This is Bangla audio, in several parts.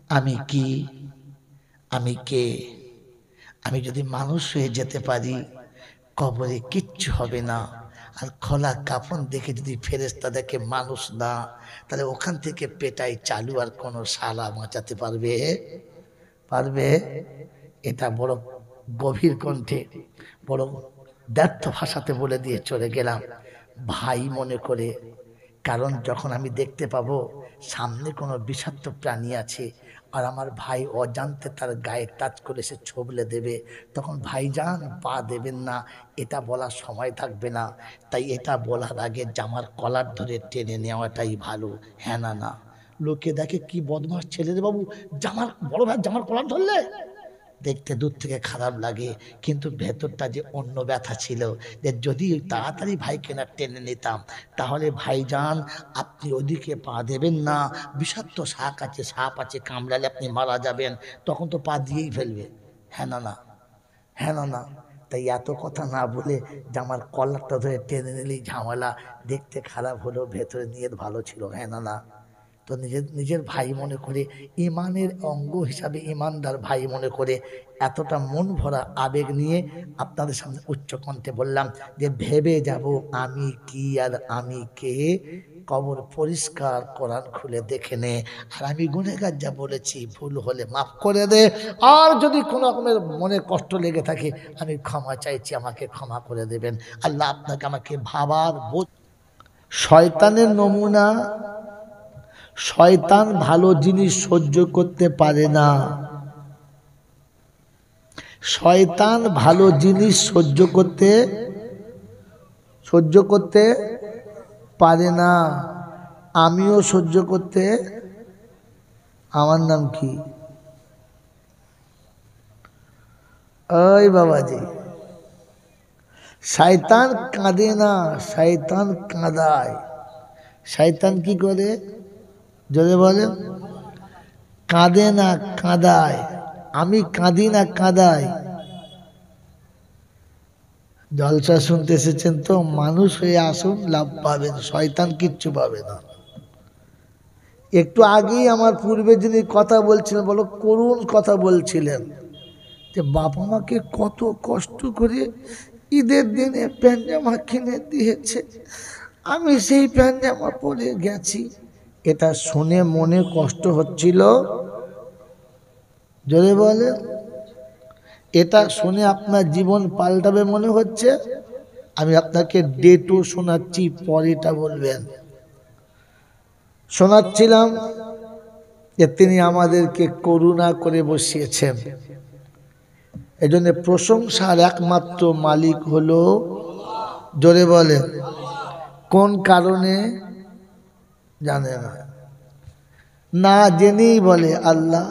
আমি কি, আমি কে? আমি যদি মানুষ হয়ে যেতে পারি, কবরে কিচ্ছু হবে না। আর খোলা কাফন দেখে যদি ফেরেশতা দেখে মানুষ না, তাহলে ওখান থেকে পেটাই চালু, আর কোনো শালা বাঁচাতে পারবে? পারবে? এটা বড় গভীর কণ্ঠে, বড় দ্ব্যর্থ ভাষাতে বলে দিয়ে চলে গেলাম, ভাই মনে করে। কারণ যখন আমি দেখতে পাবো সামনে কোনো বিষাক্ত প্রাণী আছে, আর আমার ভাই অজান্তে তার গায়ে টাচ করে সে ছবলে দেবে, তখন ভাইজান পা দেবেন না, এটা বলার সময় থাকবে না। তাই এটা বলার আগে জামার কলার ধরে টেনে নেওয়াটাই ভালো। হ্যাঁ না? না, লোকে দেখে কি বদমাস ছেলে রে বাবু, জামার বড় ভাই জামার কলার ধরলে, দেখতে দূর থেকে খারাপ লাগে, কিন্তু ভেতরটা যে অন্য ব্যথা ছিল, যে যদি তাড়াতাড়ি ভাইকে না টেনে নিতাম, তাহলে ভাইজান আপনি ওদিকে পা দেবেন না, বিষাক্ত সাপ আছে কামড়ালে আপনি মারা যাবেন, তখন তো পা দিয়েই ফেলবে। হ্যাঁ না? না, হ্যাঁ না? তাই এত কথা না বলে জামার কলারটা ধরে টেনে নিলেই ঝামেলা, দেখতে খারাপ হলেও ভেতরে নিয়ে ভালো ছিল। হ্যাঁ না? তো নিজের ভাই মনে করে, ইমানের অঙ্গ হিসাবে ইমানদার ভাই মনে করে, এতটা মন ভরা আবেগ নিয়ে আপনাদের সামনে উচ্চ কণ্ঠে বললাম যে ভেবে যাব আমি কি আর আমি কে। কবর পরিষ্কার কোরআন খুলে দেখে নে। আর আমি গুনেহগার যা বলেছি ভুল হলে মাফ করে দে, আর যদি কোনো রকমের মনে কষ্ট লেগে থাকে আমি ক্ষমা চাইছি, আমাকে ক্ষমা করে দেবেন। আল্লাহ আপনাকে আমাকে ভাবার বোঝ। শয়তানের নমুনা, শয়তান ভালো জিনিস সহ্য করতে পারে না। শয়তান ভালো জিনিস সহ্য করতে পারে না। আমিও সহ্য করতে, আমার নাম কি? ওই বাবাজি, শয়তান কাঁদে না, শয়তান কাঁদায়। শয়তান কি করে জোরে বলেন? কাঁদে না, কাঁদায়। আমি কাঁদি না, কাঁদাই। জলসা শুনতে এসেছেন তো মানুষ হয়ে আসুন, লাভ পাবেন, শয়তান কিচ্ছু পাবে না। একটু আগেই আমার পূর্বে যিনি কথা বলছিলেন, বলো করুণ কথা বলছিলেন, যে বাবা মাকে কত কষ্ট করে ঈদের দিনে প্যান্ট জামা কিনে দিয়েছে, আমি সেই প্যান্ট জামা পরে গেছি। এটা শুনে মনে কষ্ট হচ্ছিল? জোরে বলে। এটা শুনে আপনার জীবন পাল্টাবে মনে হচ্ছে? আমি আপনাকে ডেটও শোনাচ্ছি, পরেটা বলবেন। শোনাচ্ছিলাম যে তিনি আমাদেরকে করুণা করে বসিয়েছেন, এজন্য প্রশংসার একমাত্র মালিক হলো, জোরে বলে, কোন কারণে জানে না, না জেনেই বলে আল্লাহ,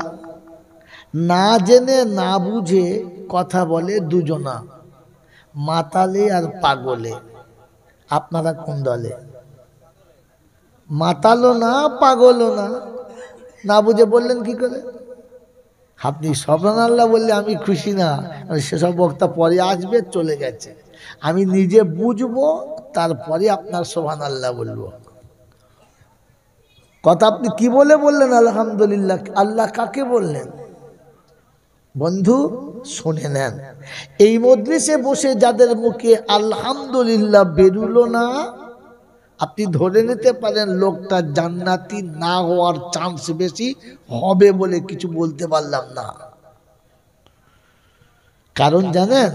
না জেনে না বুঝে কথা বলে দুজনা, মাতালে আর পাগলে। আপনারা কোন দলে? মাতালো না, পাগলও না। না বুঝে বললেন কি করে? আপনি সুবহানাল্লাহ বললে আমি খুশি না, সেসব বক্তা পরে আসবে, চলে গেছে। আমি নিজে বুঝবো, তারপরে আপনার সুবহানাল্লাহ বলবো। কথা আপনি কি বলে বললেন আলহামদুলিল্লাহ? আল্লাহ কাকে বললেন? বন্ধু শুনে নেন, এই মজলিসে বসে যাদের মুখে আলহামদুলিল্লাহ বেরুলো না, আপনি ধরে নিতে পারেন লোকটা জান্নাতি না হওয়ার চান্স বেশি, হবে বলে কিছু বলতে পারলাম না। কারণ জানেন,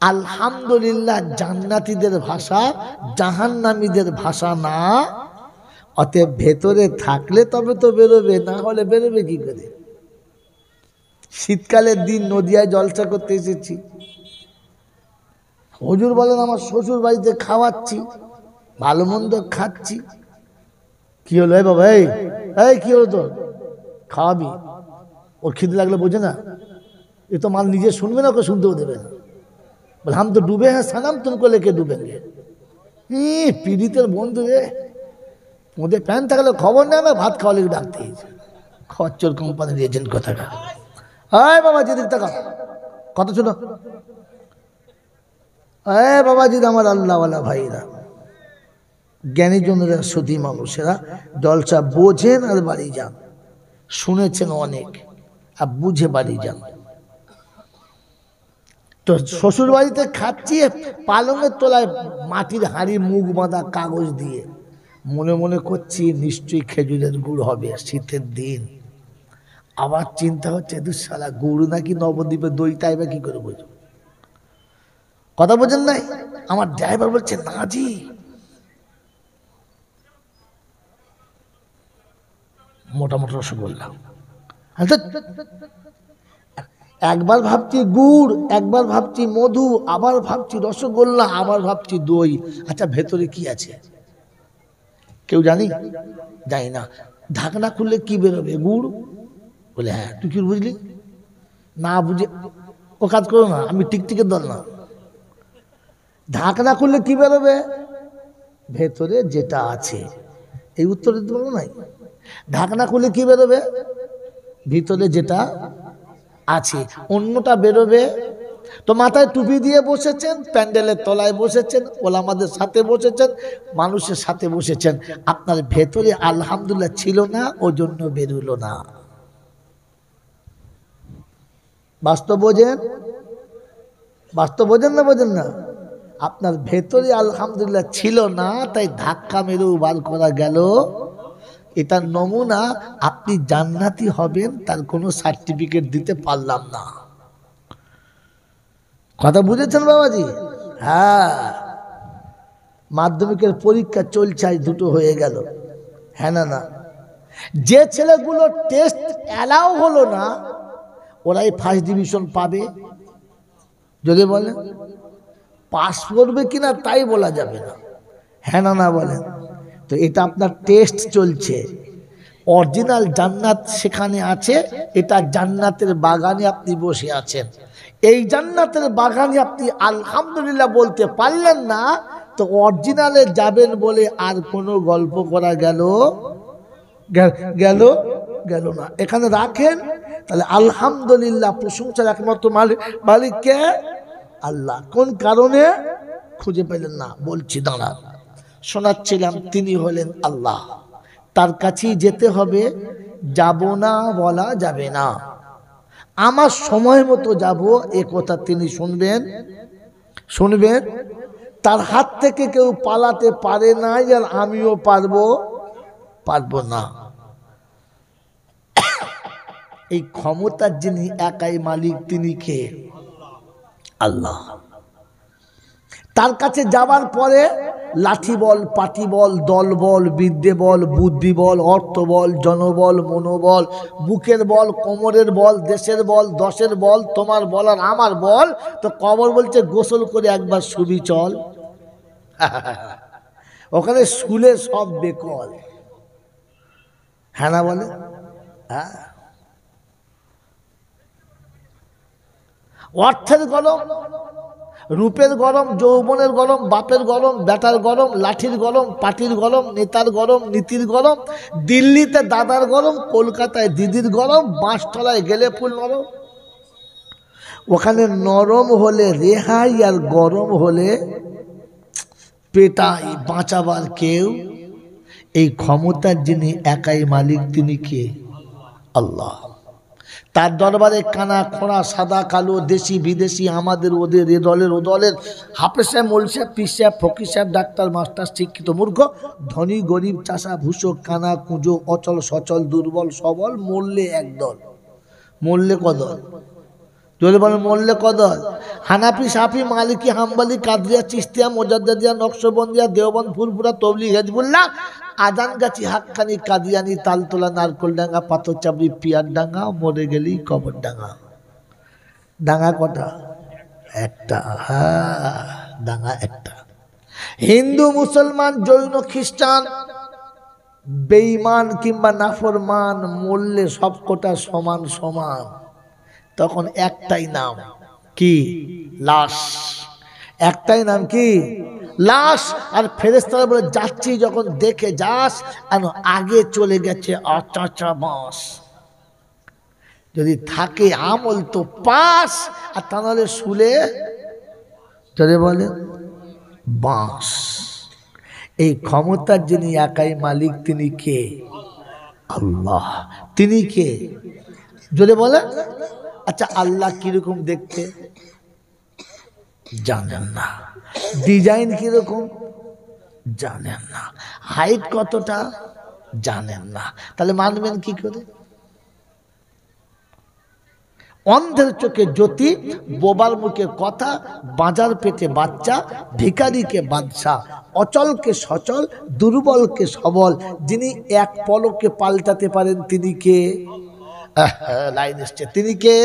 আলহামদুলিল্লাহ জান্নাতীদের ভাষা, জাহান্নামীদের ভাষা না। অতএব ভেতরে থাকলে তবে তো বেরোবে, না হলে বেরোবে কি করে? শীতকালের দিন নদিয়ায় জলসা করতে এসেছি, হুজুর বলেন আমার শ্বশুর বাড়িতে খাওয়াচ্ছি, ভালো মন্দ খাচ্ছি। কি হলো বাবা? এই কি হলো তোর? খাওয়াবি? ওর খিদে লাগলে বোঝে না, এ তো মাল নিজে শুনবে না, ওকে শুনতেও দেবে না। বলে হাম তো ডুবে হ্যাঁ সানাম, তুমকো লেকে ডুবেঙ্গে। পীড়িতের বন্ধু রে, ওদের প্যান্ট থাকলে খবর নেয় না, ভাত খাওয়া লেগে ডাকতে খচ্চর কোম্পানির এজেন্ট কথাটা। আয় বাবা যেদিক টাকা কত ছিল? বাবাজি আমার আল্লাহওয়ালা ভাইরা, জ্ঞানীজনেরা, সুধী মানুষেরা, জলসা বোঝেন আর বাড়ি যান। শুনেছেন অনেক, আর বুঝে বাড়ি যান। তো শ্বশুর বাড়িতে খাচ্ছি পালঙের তলায় মাটির হাঁড়ি মুখ বাঁধা কাগজ দিয়ে, মনে মনে করছি নিশ্চয়ই খেজুরের গুড় হবে, শীতের দিন। আবার চিন্তা হচ্ছে দুঃসালা গুড় নাকি নবদ্বীপে দই, তাই বা কি করে বুঝবো? কথা বোঝেন নাই? আমার ড্রাইভার বলছে না জি, মোটা মোটা রসগোল্লা। একবার ভাবছি গুড়, একবার ভাবছি মধু, আবার ভাবছি রসগোল্লা, আবার ভাবছি দই। আচ্ছা ভেতরে কি আছে কেউ জানি? জানি না। ঢাকনা খুললে কি বেরোবে? গুড়। বলে হ্যাঁ। তুই কি বুঝলি? না বুঝে ও কাজ করো না, আমি টিকটিকের দল না। ঢাকনা খুললে কি বেরোবে? ভেতরে যেটা আছে। এই উত্তর দিতে পারবো নাই? ঢাকনা খুলে কি বেরোবে? ভিতরে যেটা আছে, অন্যটা বেরোবে। তো মাথায় টুপি দিয়ে বসেছেন, প্যান্ডেলের তলায় বসেছেন, ওলামাদের সাথে বসেছেন, মানুষের সাথে বসেছেন, আপনার ভেতরে আলহামদুলিল্লাহ ছিল না, ওজন্য বেরোলো না। বাস্তব বোঝেন? বাস্তব বোঝেন না বোঝেন না? আপনার ভেতরে আলহামদুলিল্লাহ ছিল না, তাই ধাক্কা মেরেও বার করা গেল। এটা নমুনা, আপনি জান্নাতি হবেন তার কোনো সার্টিফিকেট দিতে পারলাম না। কথা বুঝেছেন বাবাজি? হ্যাঁ। মাধ্যমিকের পরীক্ষা চলছে, দুটো হয়ে গেল। হ্যাঁ না? না, যে ছেলেগুলো টেস্ট অ্যালাউ হলো না, ওরাই ফার্স্ট ডিভিশন পাবে। যদি বলেন পাস করবে কিনা তাই বলা যাবে না। হ্যাঁ না বলেন? তো এটা আপনার টেস্ট চলছে। অরিজিনাল জান্নাত সেখানে আছে, এটা জান্নাতের বাগানে আপনি বসে আছেন। এই জান্নাতের বাগানে আপনি আলহামদুলিল্লাহ বলতে পারলেন না, তো অরিজিনালে যাবেন বলে আর কোনো গল্প করা গেল গেল গেল না। এখানে রাখেন, তাহলে আলহামদুলিল্লাহ প্রশংসার একমাত্র মালিককে আল্লাহ। কোন কারণে খুঁজে পেলেন না? বলছি দাঁড়া, শোনাচ্ছিলাম। তিনি হলেন আল্লাহ, তার কাছেই যেতে হবে, যাব না বলা যাবে না। আমার সময় মতো যাব এ কথা তিনি শুনবেন, শুনবেন। তার হাত থেকে কেউ পালাতে পারে না, আর আমিও পারবো না। এই ক্ষমতার যিনি একাই মালিক, তিনি কে? আল্লাহ। তার কাছে যাবার পরে লাঠি বল, পাটি বল, দল বল, বিদ্যে বল, বুদ্ধি বল, অর্থ বল, জনবল, মনোবল, বুকের বল, কোমরের বল, দেশের বল, দশের বল, তোমার বল আর আমার বল। তো কবর বলছে গোসল করে একবার শুবি চল। ওখানে শুলে সব বেকল। হ্যাঁ না বলে? হ্যাঁ। অর্থের গরম, রূপের গরম, যৌবনের গরম, বাপের গরম, বেটার গরম, লাঠির গরম, পাটির গরম, নেতার গরম, নীতির গরম, দিল্লিতে দাদার গরম, কলকাতায় দিদির গরম, বাঁশতলায় গেলে ফুল নরম। ওখানে নরম হলে রেহাই, আর গরম হলে পেটাই, বাঁচাবার কেউ। এই ক্ষমতার যিনি একাই মালিক, তিনি কে? আল্লাহ। তার দরবারে কানা খোঁড়া, সাদা কালো, দেশি বিদেশি, আমাদের ওদের, এ দলের ও দলের, হাফেজ সাহেব, মৌলভী সাহেব, পীর সাহেব, ফকির সাহেব, ডাক্তার, মাস্টার, শিক্ষিত মূর্খ, ধনী গরিব, চাষা ভূষক, কানা কুঁজো, অচল সচল, দুর্বল সবল, মরলে একদল। মরলে কদল? যদি বলেন মরলে কদল? হানাফি, সাফি, মালিকি, হাম্বলি, কাদরিয়া, চিস্তিয়া, মোজাদ্দেদিয়া, নকশবন্দিয়া, দেওবন্দ, ফুরফুরা, তবলিগ, হিজবুল্লাহ, আজানগাছি, হাক্কানি, কাদিয়ানি, তালতলা, নারকলডাঙ্গা, পাথর চাবড়ি, পিয়ার ডাঙ্গা, মরে গেলি কবর ডাঙ্গা। ডাঙ্গা কটা? একটা। হ্যাঁ, ডাঙ্গা একটা। হিন্দু, মুসলমান, জৈন, খ্রিস্টান, বেঈমান কিংবা নাফরমান, মরলে সবকটা সমান সমান। তখন একটাই নাম, কি? লাশ। একটাই নাম, কি? লাশ। আর ফেরেশতারা বলে যাচ্ছি যখন দেখে যাস, আগে চলে গেছে আচাচা বাঁশ। যদি থাকে আমল তো পাস, আর তা নাহলে শুলে চলে বলে বাঁশ। এই ক্ষমতার যিনি একাই মালিক, তিনি কে? আল্লাহ। তিনি কে? জোরে বলে। আচ্ছা, আল্লাহ কিরকম দেখতে জানেন না, ডিজাইন কিরকম জানেন না, হাইট কতটা জানেন না, তাহলে মানবেন কি করে? অন্ধের চোখে জ্যোতি, বোবার মুখে কথা, বাজার পেটে বাচ্চা, ভিখারিকে বাদশা, অচলকে সচল, দুর্বলকে সবল, যিনি এক পলকে পাল্টাতে পারেন তিনি কে? লাইন এসছে, তিনি কে?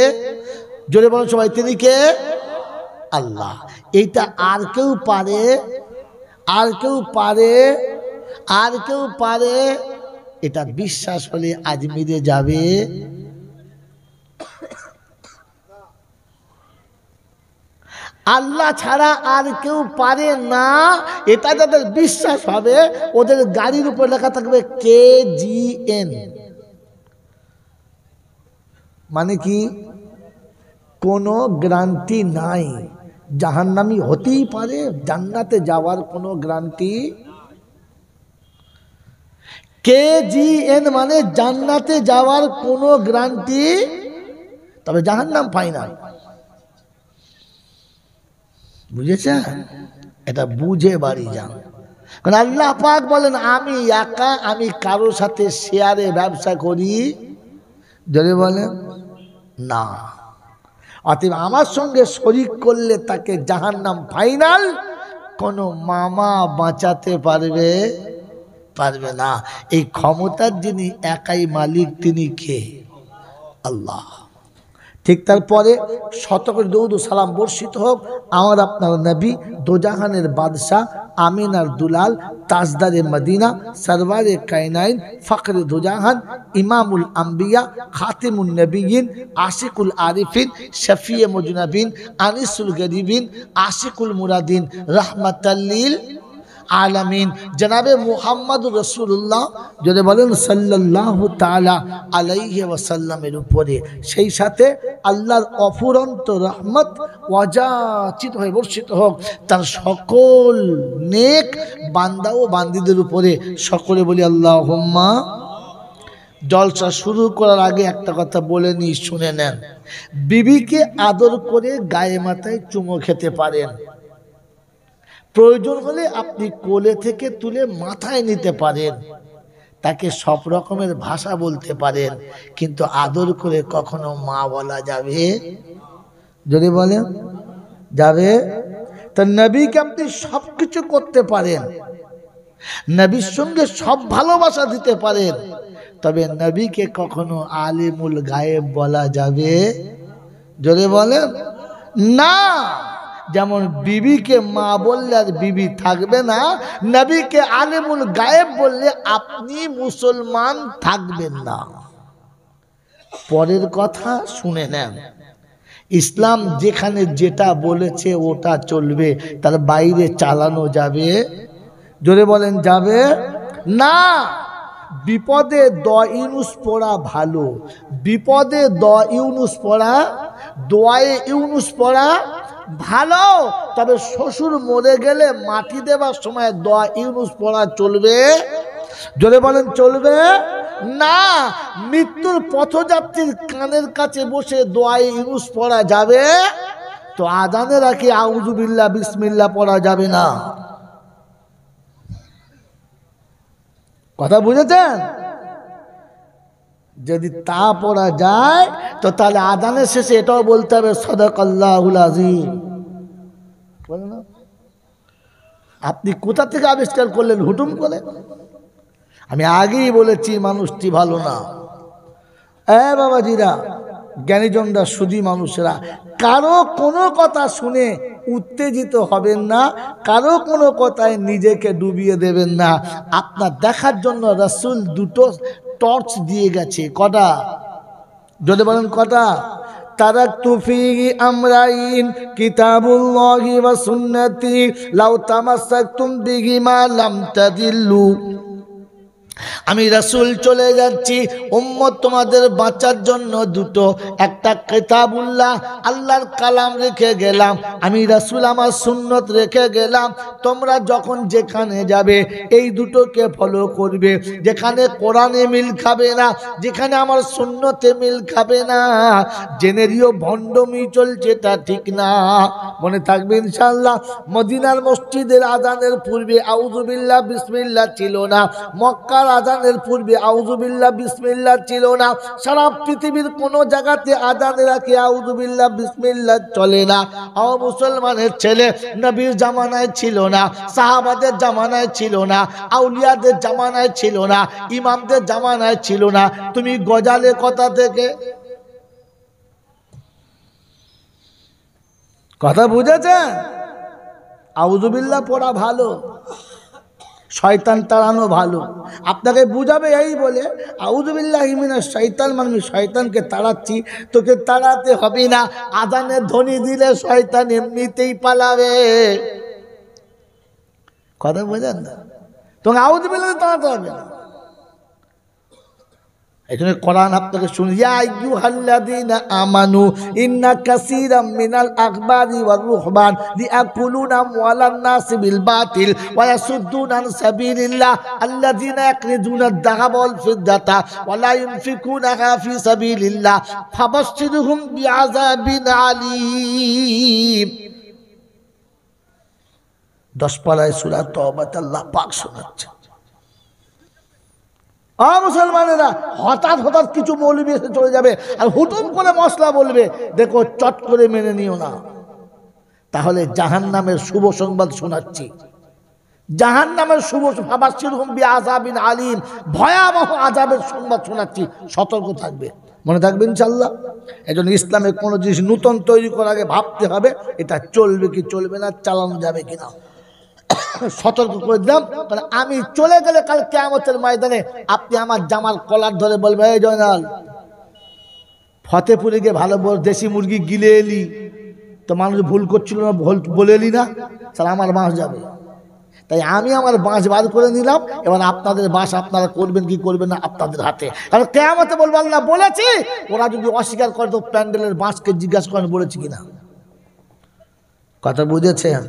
জোরে বলেন সবাই, তিনি কে? আল্লাহ। এইটা আর কেউ পারে? আর কেউ পারে? আর কেউ পারে? এটা বিশ্বাস হলে আজমিরে যাবে। আল্লাহ ছাড়া আর কেউ পারে না, এটা যাদের বিশ্বাস হবে ওদের গাড়ির উপর লেখা থাকবে KGN। মানে কি? কোনো গ্যারান্টি নাই, জাহান্নামী হতেই পারে, জান্নাতে যাওয়ার কোনো গ্যারান্টি। KGN মানে জান্নাতে যাওয়ার কোনো গ্যারান্টি, তবে জাহান্নাম ফাইনাল। বুঝেছেন? এটা বুঝে বাড়ি যান। কারণ আল্লাহ পাক বলেন আমি একা, আমি কারোর সাথে শেয়ারে ব্যবসা করি। যদি বলেন না, অতএব আমার সঙ্গে শরীক করলে তাকে জাহান্নাম ফাইনাল। কোনো মামা বাঁচাতে পারবে? পারবে না। এই ক্ষমতার যিনি একাই মালিক তিনি কে? আল্লাহ। ঠিক তারপরে শত করে দরুদ ও সালাম বর্ষিত হোক আমার আপনার নবী, দোজাহানের বাদশাহ, আমিনার দুলাল, তাজদারে মদিনা, সরওয়ারে কায়নাইন, ফখরে দোজাহান, ইমামুল আম্বিয়া, খাতিমুন নবিয়িন, আশিকুল আরিফিন, শফিয়ে মুজনাবিন, আনিসুল গরিবিন, আশিকুল মুরাদিন, রাহমাতাল লিল আলামিন, জনাবে মুহাম্মদুর রাসূলুল্লাহ যদি বলেন সাল্লাল্লাহু তাআলা আলাইহি ওয়াসাল্লামের উপরে, সেই সাথে আল্লাহর অফুরন্ত রহমত ওয়াজাচিত হয়ে বর্ষিত হোক তার সকল নেক বান্দা ও বান্দীদের উপরে। সকলে বলি আল্লাহুম্মা। জলসা শুরু করার আগে একটা কথা বলে নি, শুনে নেন। বিবিকে আদর করে গায়ে মাথায় চুমো খেতে পারেন, প্রয়োজন হলে আপনি কোলে থেকে তুলে মাথায় নিতে পারেন, তাকে সব রকমের ভাষা বলতে পারেন, কিন্তু আদর করে কখনো মা বলা যাবে? যদি বলেন যাবে? তো নবীকে আপনি সব কিছু করতে পারেন, নবীর সঙ্গে সব ভালোবাসা দিতে পারেন, তবে নবীকে কখনো আলিমুল গায়েব বলা যাবে? যদি বলেন না। যেমন বিবিকে মা বললে আর বিবি থাকবে না, নবীকে আলিমুল গায়েব বললে আপনি মুসলমান থাকবেন না। পরের কথা শুনে নেন, ইসলাম যেখানে যেটা বলেছে ওটা চলবে, তার বাইরে চালানো যাবে? জোরে বলেন যাবে না। বিপদে দ ইউনুস পড়া ভালো, বিপদে দ ইউনুস পড়া, দোয়ায়ে ইউনুস পড়া ভালো, তবে শ্বশুর মরে গেলে মাটি দেবার সময় দোয়া ইউনুস পড়া চলবে? জোরে বলেন চলবে না। মৃত্যুর পথযাত্রীর কানের কাছে বসে দোয়া ইউনুস পড়া যাবে? তো আজানের আগে আউযু বিল্লাহ বিসমিল্লাহ পড়া যাবে না। কথা বুঝেছেন? যদি তা পড়া যায় তো তাহলে আজানের শেষে এটাও বলতে হবে সাদাকাল্লাহুল আযীম। বলে না? আপনি কোথা থেকে আবিষ্কার করলেন হুটুম করে? আমি আগেই বলেছি মানুষটি ভালো না। বাবাজিরা, জ্ঞানীজনরা, সুধী মানুষেরা, কারো কোনো কথা শুনে উত্তেজিত হবেন না, কারো কোনো কথায় নিজেকে ডুবিয়ে দেবেন না। আপনার দেখার জন্য রাসূল দুটো টর্চ দিয়ে গেছে। কটা? যদি বলেন কটা? তারাকতু ফীহি আমরাইন কিতাবুল্লাহি ওয়া সুন্নতি লাউ তামাসসাকতুম বিহিমা লাম তাদিল্লু। আমি রাসূল চলে যাচ্ছি, উম্মত তোমাদের বাঁচার জন্য দুটো, একটা কিতাবুল্লাহ আল্লাহর কালাম রেখে গেলাম, আমি রাসূল আমার সুন্নত রেখে গেলাম। তোমরা যখন যেখানে যাবে এই দুটোকে ফলো করবে। যেখানে কোরআনে মিল খাবে না, যেখানে আমার সুন্নতে মিল খাবে না, জেনেরিও ভণ্ডমি চলছে, তা ঠিক না। মনে থাকবে ইনশাআল্লাহ। মদিনার মসজিদের আযানের পূর্বে আউযুবিল্লাহ বিসমিল্লাহ ছিল না, মক্কার আযানের পূর্বে আউযুবিল্লাহ বিসমিল্লাহ ছিল না। সারা পৃথিবীর কোন জায়গাতে আযানের আগে আউযুবিল্লাহ বিসমিল্লাহ চলে না। ও মুসলমানের ছেলে, নবীর জামানায় ছিল না, সাহাবাদের জামানায় ছিল না, আউলিয়াদের জামানায় ছিল না, ইমামদের জামানায় ছিল না। তুমি গজালে কথা থেকে কথা বুঝেছেন? আউযুবিল্লাহ পড়া ভালো, শয়তান তাড়ানো ভালো। আপনাকে বুঝাবে এই বলে আউযুবিল্লাহি মিনাশ শাইতান, মানে শয়তানকে তাড়াচ্ছি, তোকে তাড়াতে হবে না। আযানের ধ্বনি দিলে শয়তান এমনিতেই পালাবে। কথা বোঝেন না? তোকে আউযুবিল্লাহ তাড়াতে হবে না। এখানে কোরআন আপনাকে শুনি, ইয়া আইয়ুহাল্লাযীনা আমানু ইন্না কাসীরাম মিনাল আখবারি ওয়ার রুহবান লিয়াকুলুনা আমওয়ালান নাসি বিল বাতিল ওয়া ইয়াসুদ্দুনা আন সাবিলিল্লাহ আল্লাযীনা ইয়াকরিজুনা আদ-দাহাবা ওয়াল ফিদ্দাতা ওয়া লা ইউনফিকুনাহা ফি সাবিলিল্লাহ ফাবাশশিরহুম বিআযাবিন আলীম। 10 পারায় সূরা তওবাতে আল্লাহ পাক শোনাচ্ছেন। মুসলমানেরা, হঠাৎ হঠাৎ কিছু মৌলবি এসে চলে যাবে আর হুটুম করে মশলা বলবে, দেখো চট করে মেনে নিও না, তাহলে জাহান্নামের শুভ সংবাদ শোনাচ্ছি। জাহান্নামের শুভ ফাবাশশিরহুম বিআযাবিন আলীম, ভয়াবহ আযাবের সংবাদ শোনাচ্ছি, সতর্ক থাকবে। মনে থাকবে ইনশাআল্লাহ। এজন্য ইসলামে কোনো জিনিস নতুন তৈরি করার আগে ভাবতে হবে এটা চলবে কি চলবে না, চালানো যাবে কিনা। সতর্ক করে দিলাম, কারণ আমি চলে গেলে কাল কিয়ামতের ময়দানে আপনি আমার জামার কলার ধরে বলবে, এই জয়নাল, ফতেপুরে গিয়ে ভালো দেশি মুরগি গিলে এলি তো মানুষ ভুল করছিল না, ভুল বলে এলি না, তাহলে আমার বাঁশ যাবে। তাই আমি আমার বাঁশ বার করে নিলাম, এবার আপনাদের বাঁশ আপনারা করবেন কি করবেন না আপনাদের হাতে। কারণ কিয়ামতে বলবো আল্লাহ বলেছি, ওরা যদি অস্বীকার করে তো প্যান্ডেলের বাঁশকে জিজ্ঞাসা করেন বলেছি কিনা। কথা বুঝেছেন?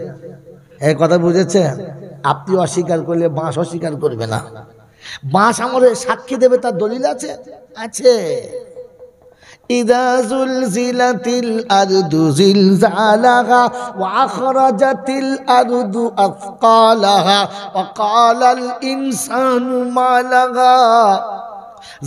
এই কথা বুঝেছেন? আপনি অস্বীকার করলে বাঁশ অস্বীকার করবে না। বাঁশ আমাদের সাক্ষী দেবে, তার দলিল আছে আছে। ইযা যুলজিলাতিল আরদু জিলজালাহা ওয়া আখরাজাতিল আরদু আথকালাহা ওয়া ক্বালাল ইনসানু মা লাহা।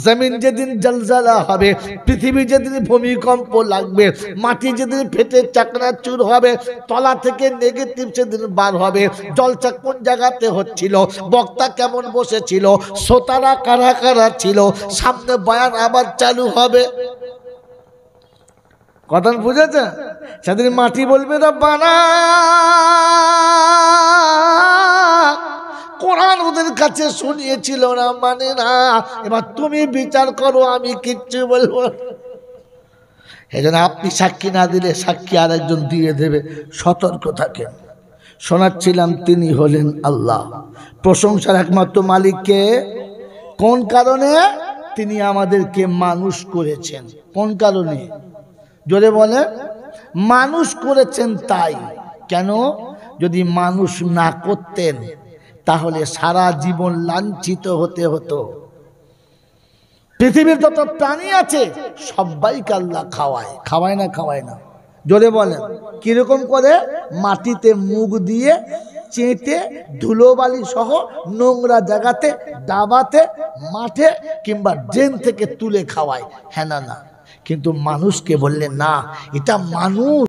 জমিন যেদিন জলজালা হবে, পৃথিবী যেদিন ভূমিকম্প লাগবে, মাটি যেদিন ফেটে চাকনাচুর হবে, তলা থেকে নেগেটিভ সেদিন বার হবে। জলসা কোন জায়গাতে হচ্ছিল, বক্তা কেমন বসেছিল, শ্রোতারা কারা কারা ছিল, সামনে বয়ান আবার চালু হবে। কথা বুঝেছে? সেদিন মাটি বলবে রব্বানা, কোরআন ওদের কাছে শুনিয়েছিল না, মানে না, এবার তুমি বিচার করো, আমি কিচ্ছু বলবো। এই জন্য আপনি সাক্ষী না দিলে সাক্ষী আরেকজন দিয়ে দেবে, সতর্ক থাকেন। শোনাচ্ছিলাম তিনি হলেন আল্লাহ, প্রশংসার একমাত্র মালিককে। কোন কারণে? তিনি আমাদেরকে মানুষ করেছেন। কোন কারণে? জোরে বলে, মানুষ করেছেন তাই। কেন? যদি মানুষ না করতেন তাহলে সারা জীবন লাঞ্ছিত হতে হতো। পৃথিবীর যত প্রাণী আছে সবাইকে আল্লাহ খাওয়ায়, খাওয়ায় না খাওয়ায় না? জোরে বলেন। কিরকম করে? মাটিতে মুখ দিয়ে চেটে ধুলোবালি সহ নোংরা জায়গাতে, ডাবাতে, মাঠে কিংবা ড্রেন থেকে তুলে খাওয়ায়। হ্যাঁ না না? কিন্তু মানুষকে বললেন না, এটা মানুষ।